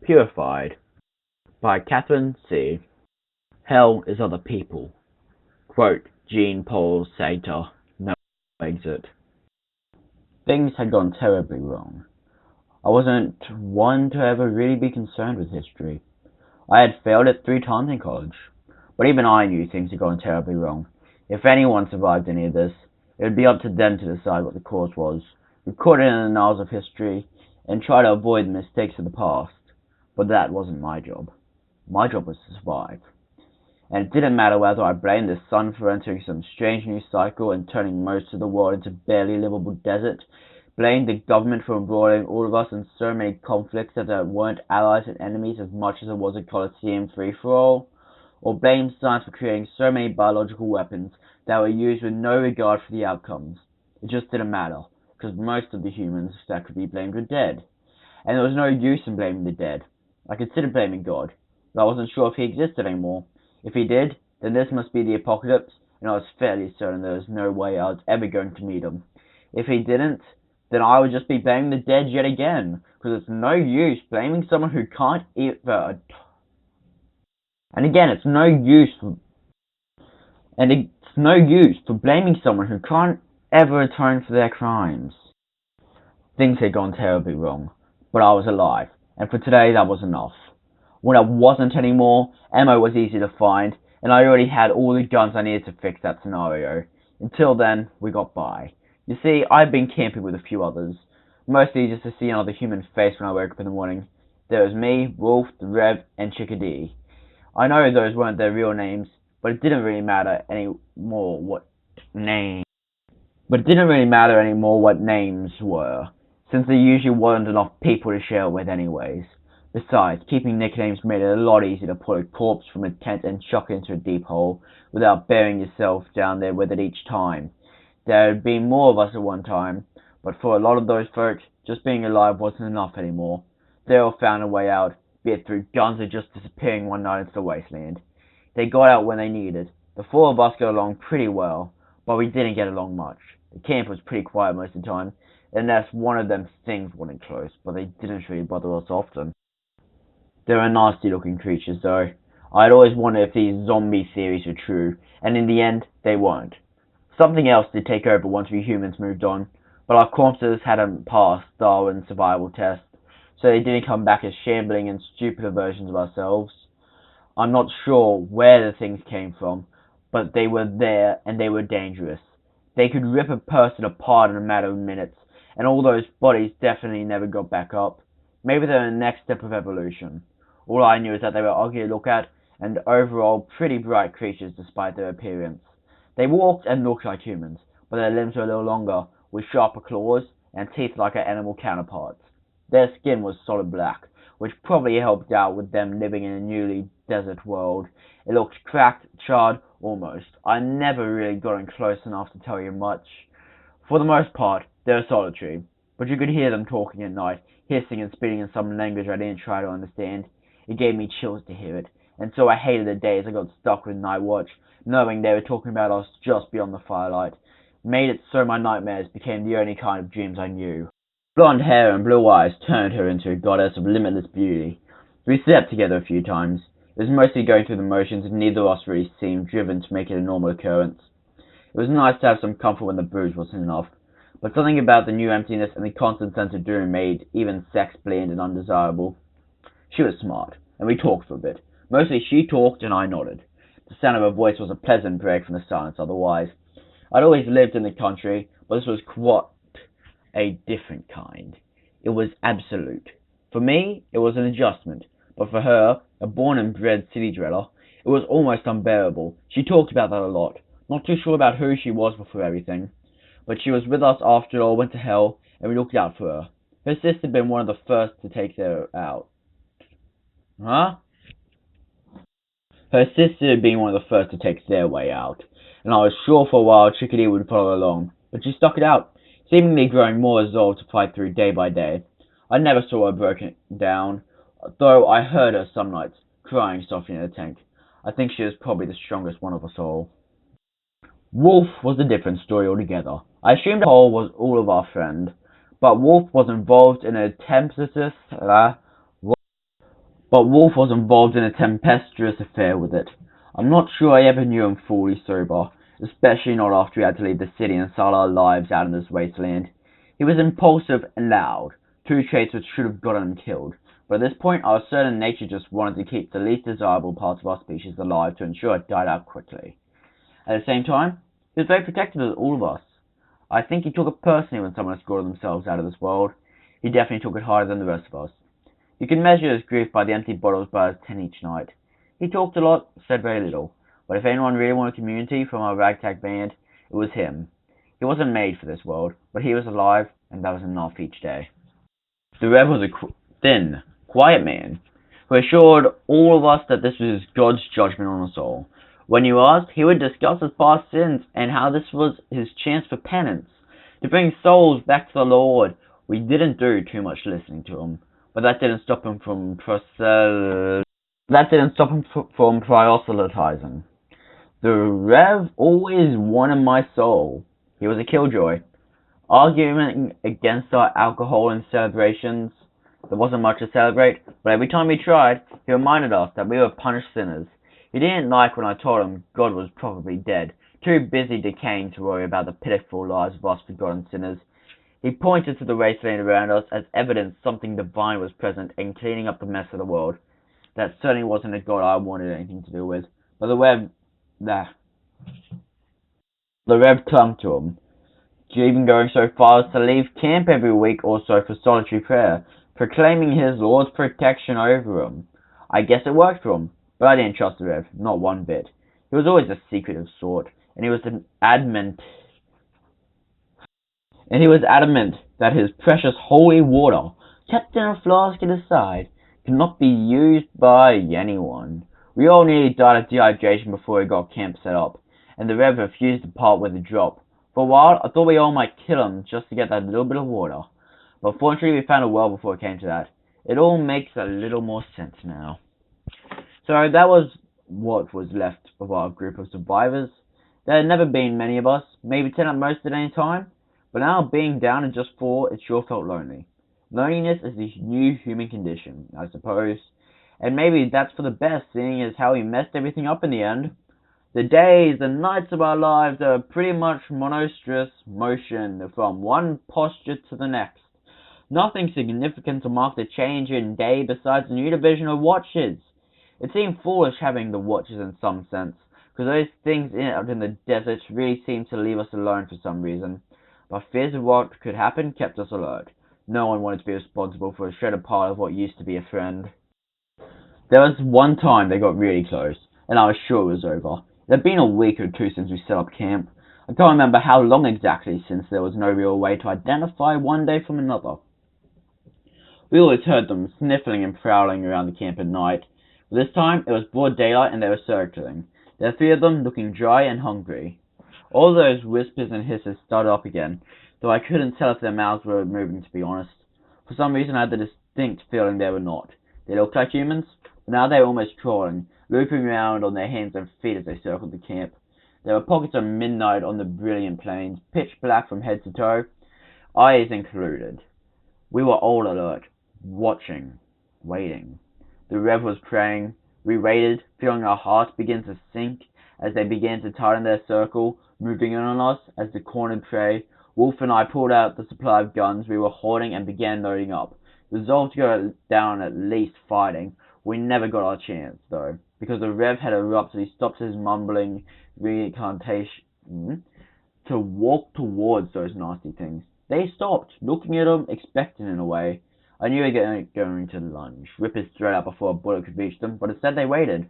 Purified by Katherine C. Hell is other people. Quote Jean-Paul Sartre. No exit. Things had gone terribly wrong. I wasn't one to ever really be concerned with history. I had failed it 3 times in college. But even I knew things had gone terribly wrong. If anyone survived any of this, it would be up to them to decide what the cause was, record it in the annals of history, and try to avoid the mistakes of the past. But that wasn't my job. My job was to survive. And it didn't matter whether I blamed the sun for entering some strange new cycle and turning most of the world into barely livable desert, blamed the government for embroiling all of us in so many conflicts that there weren't allies and enemies as much as there was a Colosseum free-for-all, or blamed science for creating so many biological weapons that were used with no regard for the outcomes. It just didn't matter, because most of the humans that could be blamed were dead. And there was no use in blaming the dead. I considered blaming God, but I wasn't sure if he existed anymore. If he did, then this must be the apocalypse, and I was fairly certain there was no way I was ever going to meet him. If he didn't, then I would just be blaming the dead yet again, because it's no use blaming someone who can't even... And again, it's no use for blaming someone who can't ever atone for their crimes. Things had gone terribly wrong, but I was alive, and for today that was enough. When I wasn't anymore, ammo was easy to find, and I already had all the guns I needed to fix that scenario. Until then, we got by. You see, I'd been camping with a few others, mostly just to see another human face when I woke up in the morning. There was me, Wolf, the Rev, and Chickadee. I know those weren't their real names, but it didn't really matter anymore what names were, since there usually wasn't enough people to share with anyways. Besides, keeping nicknames made it a lot easier to pull a corpse from a tent and chuck it into a deep hole without burying yourself down there with it each time. There had been more of us at one time, but for a lot of those folks, just being alive wasn't enough anymore. They all found a way out, be it through guns or just disappearing one night into the wasteland. They got out when they needed. The 4 of us got along pretty well, but we didn't get along much. The camp was pretty quiet most of the time, unless one of them things wasn't close, but they didn't really bother us often. They were nasty looking creatures though. I'd always wondered if these zombie theories were true, and in the end, they weren't. Something else did take over once we humans moved on, but our corpses hadn't passed Darwin's survival test, so they didn't come back as shambling and stupider versions of ourselves. I'm not sure where the things came from, but they were there and they were dangerous. They could rip a person apart in a matter of minutes, and all those bodies definitely never got back up. Maybe they're the next step of evolution. All I knew is that they were ugly to look at, and overall pretty bright creatures despite their appearance. They walked and looked like humans, but their limbs were a little longer, with sharper claws and teeth like our animal counterparts. Their skin was solid black, which probably helped out with them living in a newly desert world. It looked cracked, charred, almost. I never really got in close enough to tell you much. For the most part, they were solitary, but you could hear them talking at night, hissing and spitting in some language I didn't try to understand. It gave me chills to hear it, and so I hated the days I got stuck with night watch, knowing they were talking about us just beyond the firelight. Made it so my nightmares became the only kind of dreams I knew. Blonde hair and blue eyes turned her into a goddess of limitless beauty. We slept together a few times. It was mostly going through the motions, and neither of us really seemed driven to make it a normal occurrence. It was nice to have some comfort when the booze wasn't enough, but something about the new emptiness and the constant sense of doom made even sex bland and undesirable. She was smart, and we talked for a bit. Mostly she talked and I nodded. The sound of her voice was a pleasant break from the silence otherwise. I'd always lived in the country, but this was quite a different kind. It was absolute. For me, it was an adjustment, but for her, a born and bred city dweller, it was almost unbearable. She talked about that a lot. Not too sure about who she was before everything, but she was with us after it all went to hell, and we looked out for her. Her sister had been one of the first to take her out. Huh? Her sister had been one of the first to take their way out, and I was sure for a while Chickadee would follow along, but she stuck it out, seemingly growing more resolved to fight through day by day. I never saw her broken down, though I heard her some nights, crying softly in the tank. I think she was probably the strongest one of us all. Wolf was a different story altogether. I assumed the whole was all of our friend, but Wolf was involved in a tempestuous But Wolf was involved in a tempestuous affair with it. I'm not sure I ever knew him fully sober, especially not after he had to leave the city and start our lives out in this wasteland. He was impulsive and loud, two traits which should have gotten him killed, but at this point our certain nature just wanted to keep the least desirable parts of our species alive to ensure it died out quickly. At the same time, he was very protective of all of us. I think he took it personally when someone escorted themselves out of this world. He definitely took it harder than the rest of us. You can measure his grief by the empty bottles by his 10 each night. He talked a lot, said very little, but if anyone really wanted community from our ragtag band, it was him. He wasn't made for this world, but he was alive, and that was enough each day. The Rev was a thin, quiet man, who assured all of us that this was God's judgment on us all. When you asked, he would discuss his past sins and how this was his chance for penance, to bring souls back to the Lord. We didn't do too much listening to him, but that didn't stop him from proselytizing. The Rev always wanted my soul. He was a killjoy, arguing against our alcohol and celebrations. There wasn't much to celebrate, but every time we tried, he reminded us that we were punished sinners. He didn't like when I told him God was probably dead, too busy decaying to worry about the pitiful lives of us forgotten sinners. He pointed to the wasteland around us as evidence something divine was present in cleaning up the mess of the world. That certainly wasn't a God I wanted anything to do with, but the Rev clung to him, even going so far as to leave camp every week or so for solitary prayer, proclaiming his Lord's protection over him. I guess it worked for him, but I didn't trust the Rev, not one bit. He was always a secretive sort, and he was adamant that his precious holy water, kept in a flask at his side, could not be used by anyone. We all nearly died of dehydration before we got camp set up, and the Rev refused to part with the drop. For a while, I thought we all might kill him just to get that little bit of water, but fortunately we found a well before it came to that. It all makes a little more sense now. So that was what was left of our group of survivors. There had never been many of us, maybe 10 at most at any time, but now being down to just 4, it sure felt lonely. Loneliness is the new human condition, I suppose, and maybe that's for the best, seeing as how we messed everything up in the end. The days and nights of our lives are pretty much monotonous motion from one posture to the next. Nothing significant to mark the change in day besides a new division of watches. It seemed foolish having the watches in some sense, because those things out in the desert really seemed to leave us alone for some reason. But fears of what could happen kept us alert. No one wanted to be responsible for a shredded part of what used to be a friend. There was one time they got really close, and I was sure it was over. It had been a week or two since we set up camp. I can't remember how long exactly, since there was no real way to identify one day from another. We always heard them sniffling and prowling around the camp at night. But this time, it was broad daylight and they were circling. There were 3 of them, looking dry and hungry. All those whispers and hisses started up again, though I couldn't tell if their mouths were moving, to be honest. For some reason, I had the distinct feeling they were not. They looked like humans, but now they were almost crawling, looping around on their hands and feet as they circled the camp. There were pockets of midnight on the brilliant plains, pitch black from head to toe, eyes included. We were all alert, watching, waiting. The Rev was praying. We waited, feeling our hearts begin to sink as they began to tighten their circle, moving in on us as the cornered prey. Wolf and I pulled out the supply of guns we were hoarding and began loading up, resolved to go down at least fighting. We never got our chance, though, because the Rev had abruptly stopped his mumbling recantation to walk towards those nasty things. They stopped, looking at him, expectant in a way. I knew they were going to lunge, rip his throat out before a bullet could reach them, but instead they waited.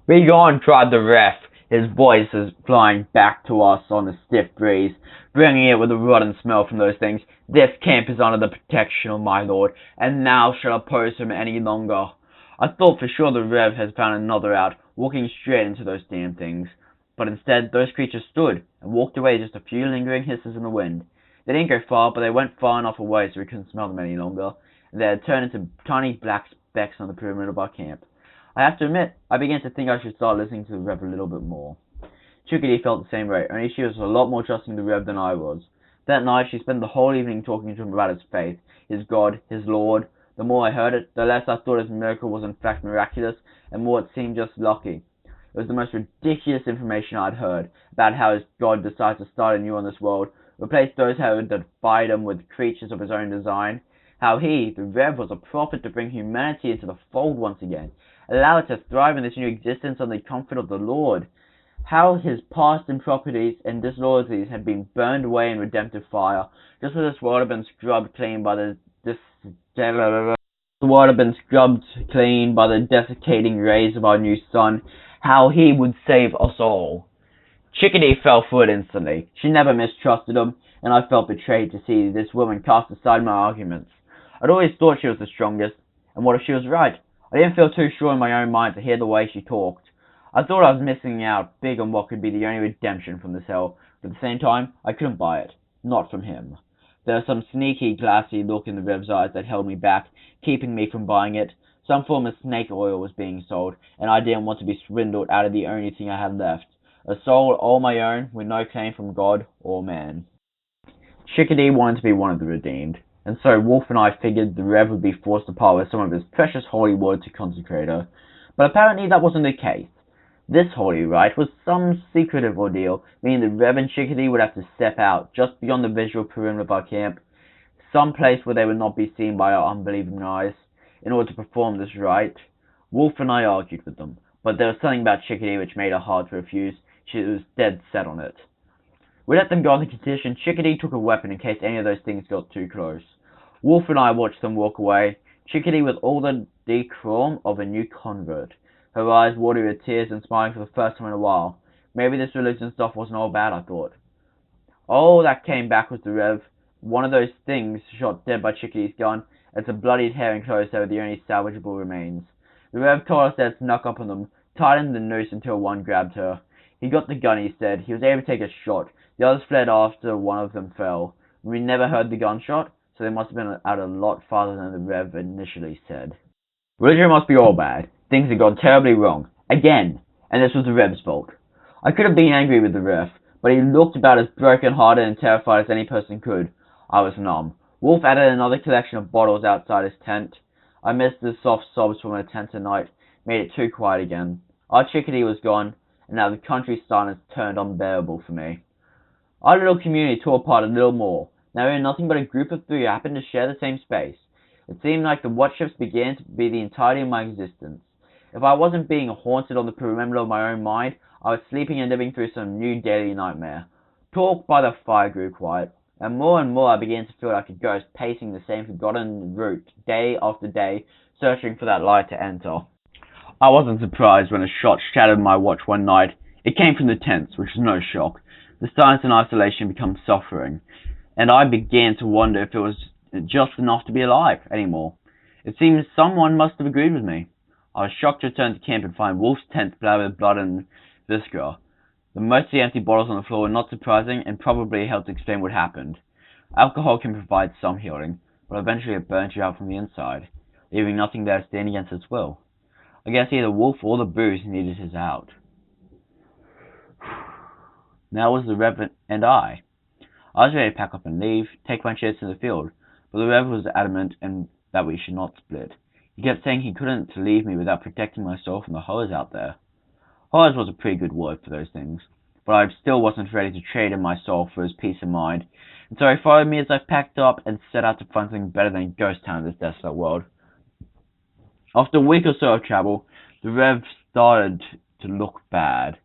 "Be gone," cried the Ref, his voice flying back to us on the stiff breeze, bringing it with a rotten smell from those things. "This camp is under the protection of my lord, and now shall oppose him any longer." I thought for sure the Rev had found another out, walking straight into those damn things. But instead, those creatures stood, and walked away, just a few lingering hisses in the wind. They didn't go far, but they went far enough away so we couldn't smell them any longer, and they had turned into tiny black specks on the perimeter of our camp. I have to admit, I began to think I should start listening to the Rev a little bit more. Chickadee felt the same way, only she was a lot more trusting of the Rev than I was. That night, she spent the whole evening talking to him about his faith, his God, his Lord, The more I heard it, the less I thought his miracle was in fact miraculous, and more it seemed just lucky. It was the most ridiculous information I'd heard about how his God decided to start anew on this world, replace those who had defied him with creatures of his own design, how he, the Rev, was a prophet to bring humanity into the fold once again, allow it to thrive in this new existence on the comfort of the Lord, how his past improprieties and disloyalties had been burned away in redemptive fire, just as this world had been scrubbed clean by the desiccating rays of our new sun, how he would save us all. Chickadee fell for it instantly. She never mistrusted him, and I felt betrayed to see this woman cast aside my arguments. I'd always thought she was the strongest, and what if she was right? I didn't feel too sure in my own mind to hear the way she talked. I thought I was missing out big on what could be the only redemption from this hell, but at the same time, I couldn't buy it. Not from him. There was some sneaky, glassy look in the Rev's eyes that held me back, keeping me from buying it. Some form of snake oil was being sold, and I didn't want to be swindled out of the only thing I had left. A soul all my own, with no claim from God or man. Chickadee wanted to be one of the redeemed, and so Wolf and I figured the Rev would be forced to part with some of his precious holy word to consecrate her. But apparently that wasn't the case. This holy rite was some secretive ordeal, meaning the Rev and Chickadee would have to step out, just beyond the visual perimeter of our camp, some place where they would not be seen by our unbelieving eyes, in order to perform this rite. Wolf and I argued with them, but there was something about Chickadee which made her hard to refuse. She was dead set on it. We let them go on the condition Chickadee took a weapon in case any of those things got too close. Wolf and I watched them walk away, Chickadee with all the decorum of a new convert, her eyes watery with tears and smiling for the first time in a while. Maybe this religion stuff wasn't all bad, I thought. All that came back was the Rev, one of those things shot dead by Chickadee's gun, as the bloodied hair enclosed over the only salvageable remains. The Rev told us that snuck up on them, tightened the noose until one grabbed her. He got the gun, he said. He was able to take a shot. The others fled after one of them fell. We never heard the gunshot, so they must have been out a lot farther than the Rev initially said. Religion must be all bad. Things had gone terribly wrong. Again. And this was the Rev's fault. I could have been angry with the Rev, but he looked about as broken-hearted and terrified as any person could. I was numb. Wolf added another collection of bottles outside his tent. I missed the soft sobs from a tent tonight, made it too quiet again. Our Chickadee was gone, and now the country silence turned unbearable for me. Our little community tore apart a little more. Now we were nothing but a group of three who happened to share the same space. It seemed like the watch shifts began to be the entirety of my existence. If I wasn't being haunted on the perimeter of my own mind, I was sleeping and living through some new daily nightmare. Talk by the fire grew quiet, and more I began to feel like a ghost pacing the same forgotten route day after day, searching for that light to enter. I wasn't surprised when a shot shattered my watch one night. It came from the tents, which was no shock. The silence and isolation became suffering, and I began to wonder if it was just enough to be alive anymore. It seemed someone must have agreed with me. I was shocked to return to camp and find Wolf's tent splattered with blood and viscera. The mostly empty bottles on the floor were not surprising and probably helped explain what happened. Alcohol can provide some healing, but eventually it burns you out from the inside, leaving nothing there to stand against its will. I guess either Wolf or the booze needed his out. Now it was the Rev and I. I was ready to pack up and leave, take my chance to the field, but the Rev was adamant that we should not split. He kept saying he couldn't leave me without protecting myself from the horrors out there. Horrors was a pretty good word for those things, but I still wasn't ready to trade in my soul for his peace of mind, and so he followed me as I packed up and set out to find something better than a ghost town in this desolate world. After a week or so of travel, the Rev started to look bad.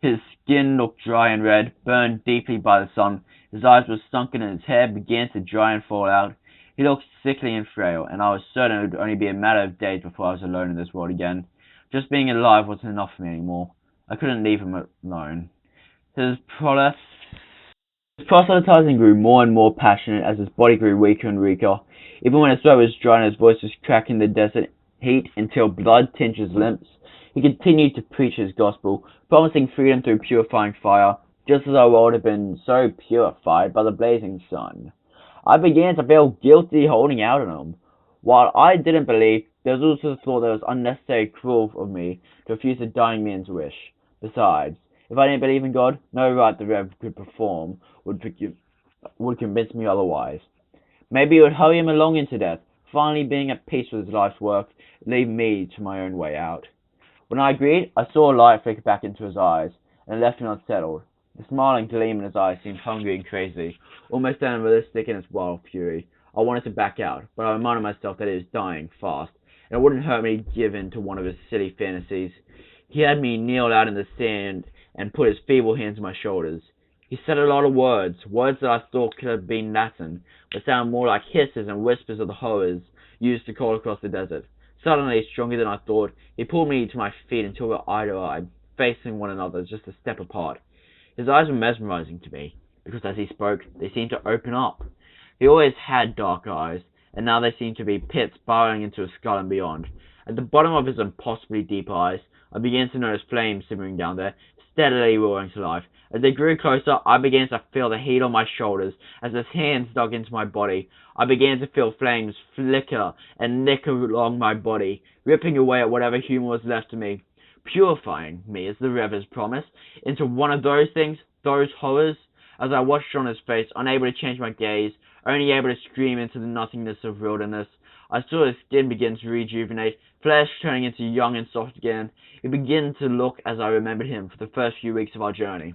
His skin looked dry and red, burned deeply by the sun. His eyes were sunken and his hair began to dry and fall out. He looked sickly and frail, and I was certain it would only be a matter of days before I was alone in this world again. Just being alive wasn't enough for me anymore. I couldn't leave him alone. His proselytizing grew more and more passionate as his body grew weaker and weaker. Even when his throat was dry and his voice was cracking the desert heat until blood tinged his lips, he continued to preach his gospel, promising freedom through purifying fire, just as our world had been so purified by the blazing sun. I began to feel guilty holding out on him. While I didn't believe, there was also the thought that it was unnecessarily cruel of me to refuse a dying man's wish. Besides, if I didn't believe in God, no rite the Rev could perform would convince me otherwise. Maybe it would hurry him along into death, finally being at peace with his life's work, leave me to my own way out. When I agreed, I saw a light flicker back into his eyes, and it left me unsettled. The smiling gleam in his eyes seemed hungry and crazy, almost unrealistic in its wild fury. I wanted to back out, but I reminded myself that he was dying fast, and it wouldn't hurt me to give in to one of his silly fantasies. He had me kneel out in the sand and put his feeble hands on my shoulders. He said a lot of words that I thought could have been Latin, but sounded more like hisses and whispers of the horrors used to call across the desert. Suddenly, stronger than I thought, he pulled me to my feet until we were eye to eye, facing one another just a step apart. His eyes were mesmerizing to me, because as he spoke, they seemed to open up. He always had dark eyes, and now they seemed to be pits burrowing into his skull and beyond. At the bottom of his impossibly deep eyes, I began to notice flames simmering down there, steadily roaring to life. As they grew closer, I began to feel the heat on my shoulders. As his hands dug into my body, I began to feel flames flicker and nick along my body, ripping away at whatever human was left of me, purifying me, as the revers promised, into one of those things, those horrors. As I watched on his face, unable to change my gaze, only able to scream into the nothingness of wilderness, I saw his skin begin to rejuvenate, flesh turning into young and soft again. He began to look as I remembered him for the first few weeks of our journey.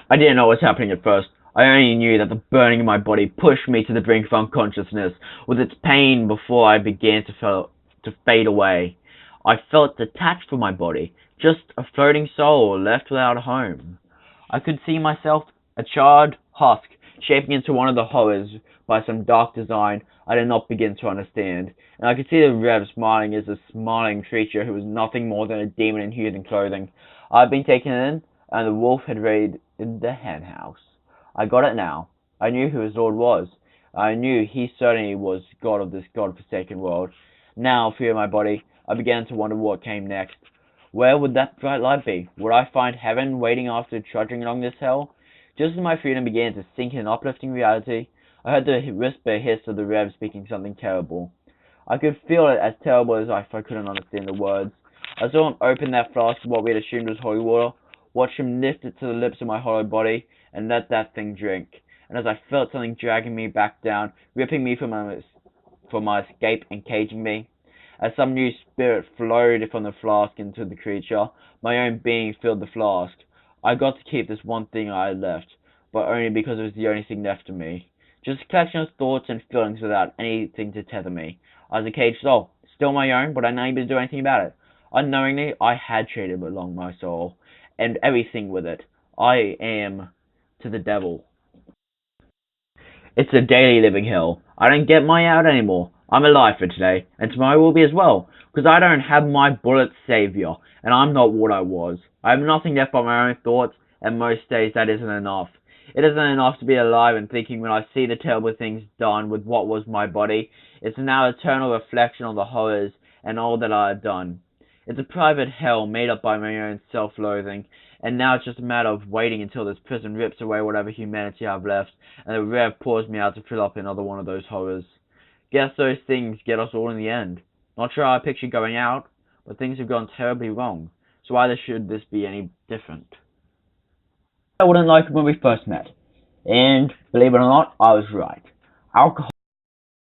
I didn't know what was happening at first. I only knew that the burning in my body pushed me to the brink of unconsciousness, with its pain before I began to fade away. I felt detached from my body, just a floating soul left without a home. I could see myself, a charred husk, shaping into one of the horrors by some dark design I did not begin to understand, and I could see the Rev smiling as a smiling creature who was nothing more than a demon in human clothing. I had been taken in, and the wolf had raided the hen house. I got it now. I knew who his lord was. I knew he certainly was god of this god-forsaken world. Now, fearing my body, I began to wonder what came next. Where would that bright light be? Would I find heaven waiting after trudging along this hell? Just as my freedom began to sink in uplifting reality, I heard the whisper hiss of the Rev speaking something terrible. I could feel it as terrible as if I couldn't understand the words. I saw him open that flask of what we had assumed was holy water, watched him lift it to the lips of my hollow body, and let that thing drink. And as I felt something dragging me back down, ripping me from my escape and caging me, as some new spirit flowed from the flask into the creature, my own being filled the flask. I got to keep this one thing I had left, but only because it was the only thing left of me. Just a collection of thoughts and feelings without anything to tether me. I was a caged soul, still my own, but unable to do anything about it. Unknowingly, I had traded along my soul, and everything with it. I am to the devil. It's a daily living hell. I don't get my out anymore. I'm alive for today, and tomorrow will be as well, because I don't have my bullet savior, and I'm not what I was. I have nothing left but my own thoughts, and most days that isn't enough. It isn't enough to be alive and thinking when I see the terrible things done with what was my body. It's now eternal reflection on the horrors and all that I have done. It's a private hell made up by my own self-loathing, and now it's just a matter of waiting until this prison rips away whatever humanity I've left, and the Rev pours me out to fill up another one of those horrors. Guess those things get us all in the end. Not sure how I picture going out, but things have gone terribly wrong, so why should this be any different? I wouldn't like it when we first met, and believe it or not, I was right. Alcohol